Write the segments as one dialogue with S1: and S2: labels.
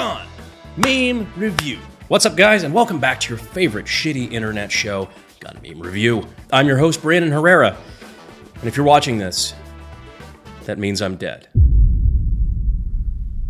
S1: on Meme Review. What's up, guys, and welcome back to your favorite shitty internet show, Gun Meme Review. I'm your host, Brandon Herrera, and if you're watching this, that means I'm dead.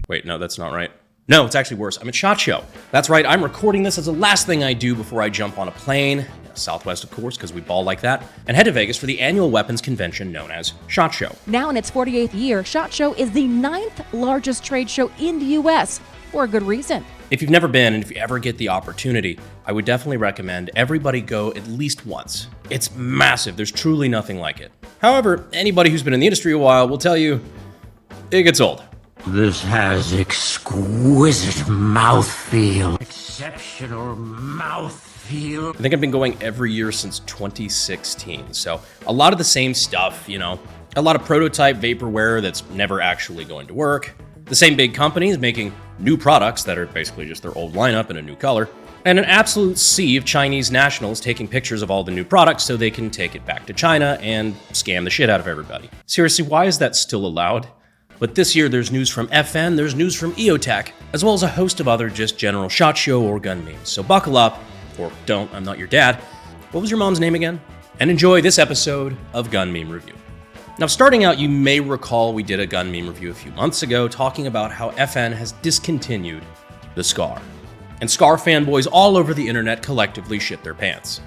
S1: Wait, no, that's not right. No, it's actually worse. I'm at SHOT Show. That's right, I'm recording this as the last thing I do before I jump on a plane, Southwest, of course, because we ball like that, and head to Vegas for the annual weapons convention known as SHOT Show.
S2: Now in its 48th year, SHOT Show is the 9th largest trade show in the U.S., for a good reason.
S1: If you've never been, and if you ever get the opportunity, I would definitely recommend everybody go at least once. It's massive. There's truly nothing like it. However, anybody who's been in the industry a while will tell you it gets old.
S3: This has exquisite mouthfeel. Exceptional mouthfeel.
S1: I think I've been going every year since 2016, so a lot of the same stuff, you know, a lot of prototype vaporware that's never actually going to work, the same big companies making new products that are basically just their old lineup in a new color, and an absolute sea of Chinese nationals taking pictures of all the new products so they can take it back to China and scam the shit out of everybody. Seriously, why is that still allowed? But this year there's news from FN, there's news from Eotech, as well as a host of other just general SHOT Show or gun memes. So buckle up, or don't, I'm not your dad. What was your mom's name again? And enjoy this episode of Gun Meme Review. Now, starting out, you may recall we did a gun meme review a few months ago talking about how FN has discontinued the SCAR. And SCAR fanboys all over the internet collectively shit their pants.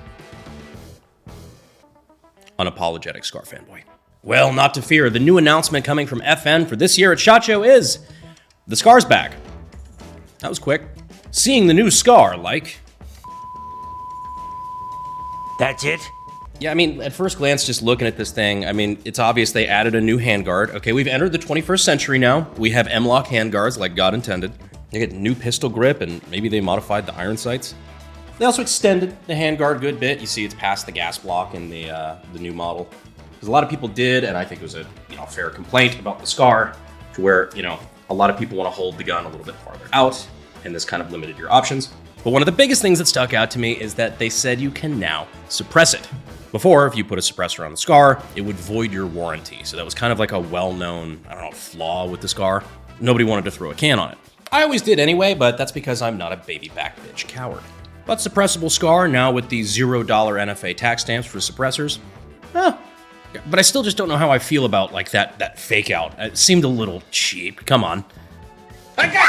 S1: Unapologetic SCAR fanboy. Well, not to fear, the new announcement coming from FN for this year at SHOT Show is the SCAR's back. That was quick. Seeing the new SCAR, like...
S3: That's it?
S1: Yeah, I mean, at first glance, just looking at this thing, I mean, it's obvious they added a new handguard. Okay, we've entered the 21st century now. We have M-lock handguards like God intended. They get new pistol grip, and maybe they modified the iron sights. They also extended the handguard a good bit. You see it's past the gas block in the new model. Because a lot of people did, and I think it was a fair complaint about the SCAR, to where, a lot of people want to hold the gun a little bit farther out, and this kind of limited your options. But one of the biggest things that stuck out to me is that they said you can now suppress it. Before, if you put a suppressor on the SCAR, it would void your warranty. So that was kind of like a well-known, flaw with the SCAR. Nobody wanted to throw a can on it. I always did anyway, but that's because I'm not a baby back bitch coward. But suppressible SCAR, now with the $0 NFA tax stamps for suppressors, but I still just don't know how I feel about that fake out. It seemed a little cheap. Come on. I got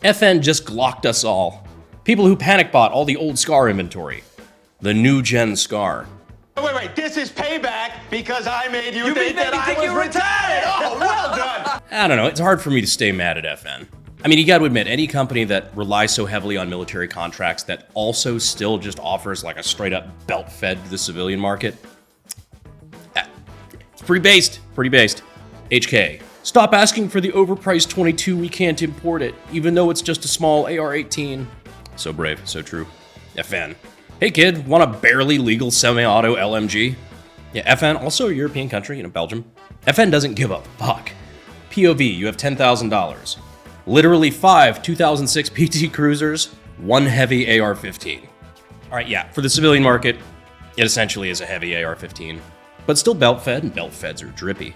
S1: you! FN just glocked us all. People who panic bought all the old SCAR inventory. The new gen SCAR.
S4: Wait, this is payback because I made you think that I was retired! Oh, well done!
S1: I don't know, it's hard for me to stay mad at FN. I mean, you gotta admit, any company that relies so heavily on military contracts that also still just offers like a straight up belt fed to the civilian market, it's pretty based. HK. Stop asking for the overpriced 22, we can't import it, even though it's just a small AR-18. So brave, so true. FN. Hey kid, want a barely legal semi-auto LMG? Yeah, FN, also a European country, Belgium. FN doesn't give a fuck. POV, you have $10,000. Literally 5 2006 PT Cruisers, 1 heavy AR-15. All right, yeah, for the civilian market, it essentially is a heavy AR-15, but still belt-fed, and belt-feds are drippy.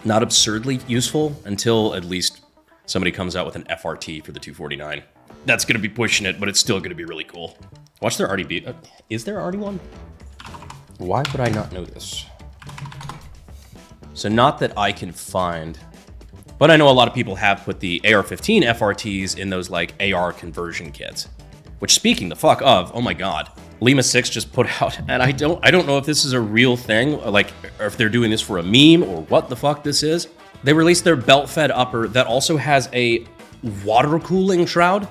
S1: Not absurdly useful until at least somebody comes out with an FRT for the 249. That's going to be pushing it, but it's still going to be really cool. Watch there already be... is there already one? Why would I not know this? So not that I can find... But I know a lot of people have put the AR-15 FRTs in those, AR conversion kits. Which, speaking the fuck of, oh my god, Lima 6 just put out, and I don't know if this is a real thing, or if they're doing this for a meme, or what the fuck this is. They released their belt-fed upper that also has a water cooling shroud.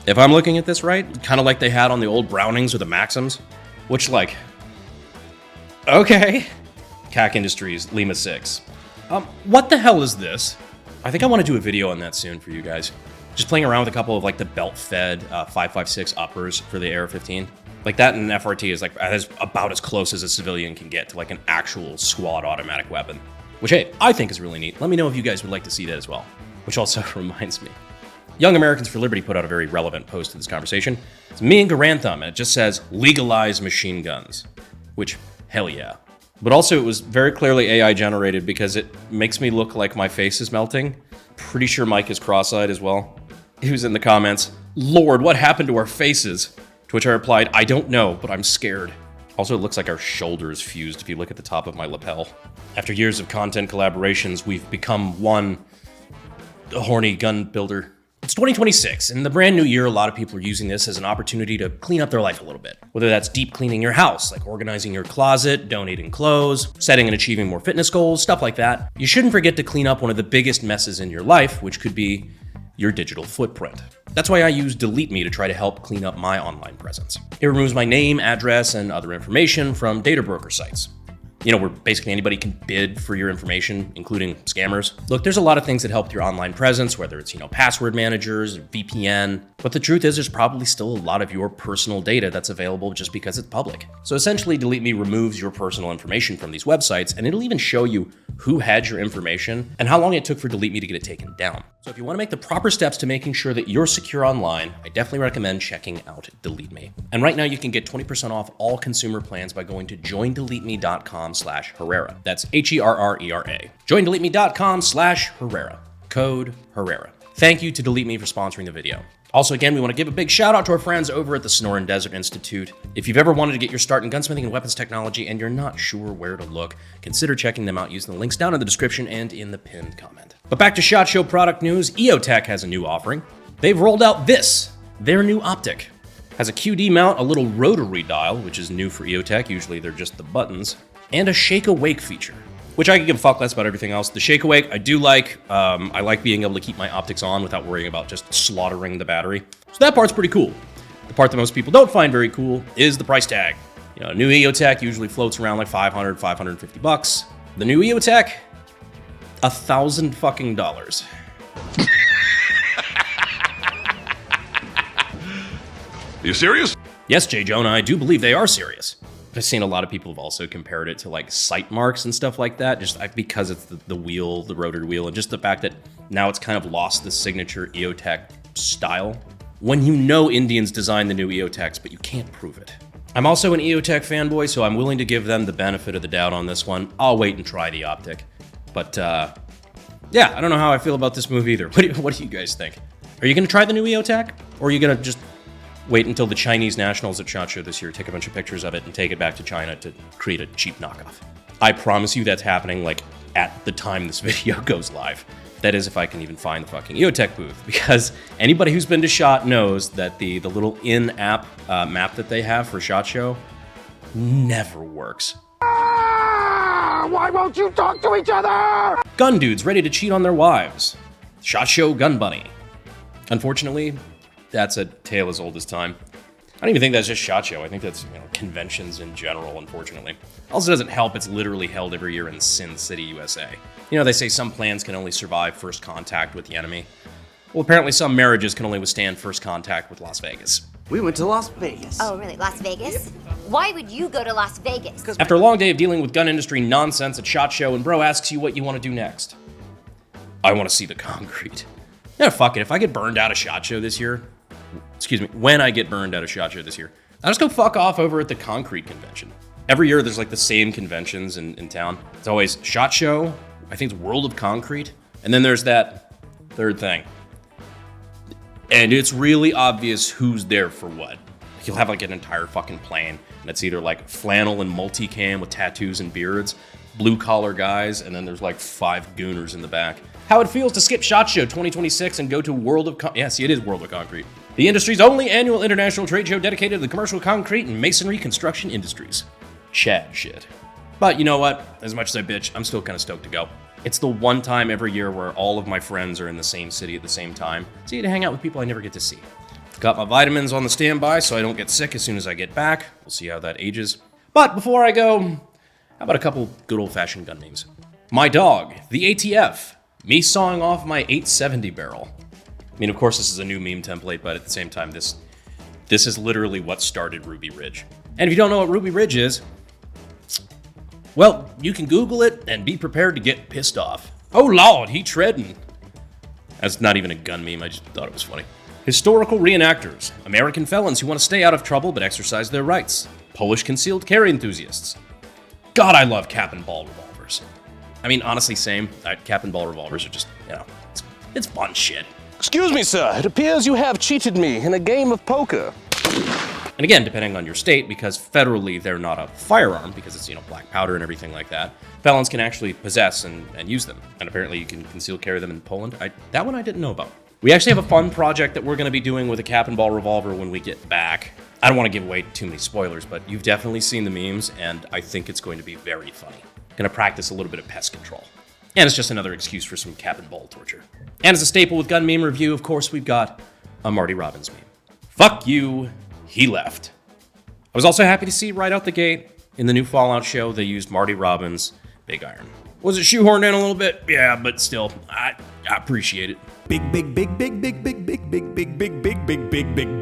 S1: If I'm looking at this right, kind of like they had on the old Brownings or the Maxims, which okay. CAC Industries, Lima 6. What the hell is this? I think I want to do a video on that soon for you guys. Just playing around with a couple of the belt-fed 5.56 uppers for the AR-15. That and an FRT is about as close as a civilian can get to an actual squad automatic weapon. Which, hey, I think is really neat. Let me know if you guys would like to see that as well. Which also reminds me. Young Americans for Liberty put out a very relevant post to this conversation. It's me and Garantham, and it just says, legalize machine guns. Which, hell yeah. But also it was very clearly AI generated because it makes me look like my face is melting. Pretty sure Mike is cross-eyed as well. He was in the comments, "Lord, what happened to our faces?" To which I replied, "I don't know, but I'm scared." Also, it looks like our shoulders fused if you look at the top of my lapel. After years of content collaborations, we've become one horny gun builder. It's 2026, and in the brand new year, a lot of people are using this as an opportunity to clean up their life a little bit. Whether that's deep cleaning your house, like organizing your closet, donating clothes, setting and achieving more fitness goals, stuff like that. You shouldn't forget to clean up one of the biggest messes in your life, which could be your digital footprint. That's why I use Delete Me to try to help clean up my online presence. It removes my name, address, and other information from data broker sites. You know, where basically anybody can bid for your information, including scammers. Look, there's a lot of things that help your online presence, whether it's, password managers, VPN. But the truth is there's probably still a lot of your personal data that's available just because it's public. So essentially, Delete Me removes your personal information from these websites, and it'll even show you who had your information and how long it took for Delete Me to get it taken down. So if you want to make the proper steps to making sure that you're secure online, I definitely recommend checking out Delete Me. And right now you can get 20% off all consumer plans by going to joindeleteme.com/Herrera. That's Herrera. Joindeleteme.com/Herrera. Code Herrera. Thank you to Delete Me for sponsoring the video. Also, again, we want to give a big shout out to our friends over at the Sonoran Desert Institute. If you've ever wanted to get your start in gunsmithing and weapons technology and you're not sure where to look, consider checking them out using the links down in the description and in the pinned comment. But back to SHOT Show product news, Eotech has a new offering. They've rolled out their new optic. Has a QD mount, a little rotary dial, which is new for Eotech, usually they're just the buttons, and a shake awake feature, which I can give a fuck less about everything else. The shake awake, I do like. I like being able to keep my optics on without worrying about just slaughtering the battery. So that part's pretty cool. The part that most people don't find very cool is the price tag. New Eotech usually floats around like $500, $550. The new Eotech, $1,000 fucking dollars.
S5: You serious?
S1: Yes, Jay Jonah, I do believe they are serious. I've seen a lot of people have also compared it to like sight marks and stuff like that, just because it's the wheel, the rotary wheel, and just the fact that now it's kind of lost the signature Eotech style. When Indians designed the new Eotechs, but you can't prove it. I'm also an Eotech fanboy, so I'm willing to give them the benefit of the doubt on this one. I'll wait and try the optic. But yeah, I don't know how I feel about this move either. What do you guys think? Are you gonna try the new Eotech? Or are you gonna just wait until the Chinese nationals at SHOT Show this year take a bunch of pictures of it and take it back to China to create a cheap knockoff? I promise you that's happening like at the time this video goes live. That is, if I can even find the fucking Eotech booth, because anybody who's been to SHOT knows that the little in-app map that they have for SHOT Show never works.
S3: Why won't you talk to each other?
S1: Gun dudes ready to cheat on their wives. SHOT Show gun bunny. Unfortunately, that's a tale as old as time. I don't even think that's just SHOT Show. I think that's conventions in general, unfortunately. Also doesn't help, it's literally held every year in Sin City, USA. They say some plans can only survive first contact with the enemy. Well, apparently some marriages can only withstand first contact with Las Vegas.
S6: We went to Las Vegas.
S7: Oh, really? Las Vegas? Why would you go to Las Vegas?
S1: After a long day of dealing with gun industry nonsense at SHOT Show, and bro asks you what you want to do next. I want to see the concrete. Yeah, fuck it. If I get burned out of SHOT Show this year, when I get burned out of SHOT Show this year, I'll just go fuck off over at the concrete convention. Every year there's like the same conventions in town. It's always SHOT Show, I think it's World of Concrete, and then there's that third thing. And it's really obvious who's there for what. You'll have like an entire fucking plane, and it's either like flannel and multicam with tattoos and beards, blue collar guys, and then there's like 5 gooners in the back. How it feels to skip SHOT Show 2026 and go to World of Concrete. Yeah, see, it is World of Concrete. The industry's only annual international trade show dedicated to the commercial concrete and masonry construction industries. Chad shit. But you know what? As much as I bitch, I'm still kind of stoked to go. It's the one time every year where all of my friends are in the same city at the same time. So you get to hang out with people I never get to see. Got my vitamins on the standby so I don't get sick as soon as I get back. We'll see how that ages. But before I go, how about a couple good old-fashioned gun names? My dog, the ATF. Me sawing off my 870 barrel. I mean, of course, this is a new meme template, but at the same time, this is literally what started Ruby Ridge. And if you don't know what Ruby Ridge is, well, you can Google it and be prepared to get pissed off. Oh Lord, he treading. That's not even a gun meme, I just thought it was funny. Historical reenactors, American felons who want to stay out of trouble but exercise their rights, Polish concealed carry enthusiasts, God, I love cap and ball revolvers. I mean, honestly, same. Cap and ball revolvers are just, it's fun shit.
S6: Excuse me, sir. It appears you have cheated me in a game of poker.
S1: And again, depending on your state, because federally they're not a firearm, because it's, black powder and everything like that, felons can actually possess and use them. And apparently you can conceal carry them in Poland. That one I didn't know about. We actually have a fun project that we're going to be doing with a cap and ball revolver when we get back. I don't want to give away too many spoilers, but you've definitely seen the memes, and I think it's going to be very funny. Going to practice a little bit of pest control. And it's just another excuse for some cap and ball torture. And as a staple with Gun Meme Review, of course, we've got a Marty Robbins meme. Fuck you, he left. I was also happy to see right out the gate in the new Fallout show, they used Marty Robbins' Big Iron. Was it shoehorned in a little bit? Yeah, but still, I appreciate it.
S8: Big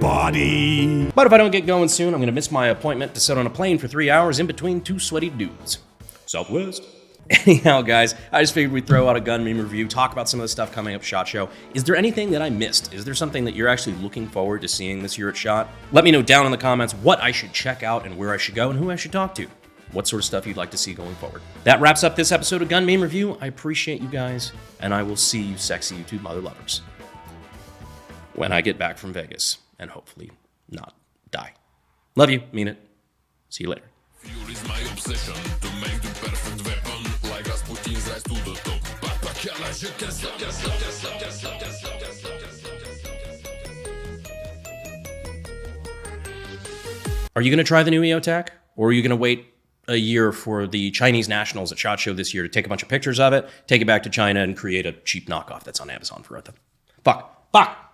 S8: body.
S1: But if I don't get going soon, I'm going to miss my appointment to sit on a plane for 3 hours in between two sweaty dudes. Southwest. Anyhow, guys, I just figured we'd throw out a Gun Meme Review, talk about some of the stuff coming up SHOT Show. Is there anything that I missed? Is there something that you're actually looking forward to seeing this year at SHOT? Let me know down in the comments what I should check out and where I should go and who I should talk to. What sort of stuff you'd like to see going forward. That wraps up this episode of Gun Meme Review. I appreciate you guys, and I will see you sexy YouTube mother lovers when I get back from Vegas and hopefully not die. Love you, mean it. See you later.
S5: Fuel is my obsession to make the perfect weapon, like Rasputin's rise to the top.
S1: Are you going to try the new Eotech? Or are you going to wait a year for the Chinese nationals at SHOT Show this year to take a bunch of pictures of it, take it back to China, and create a cheap knockoff that's on Amazon for it? Fuck.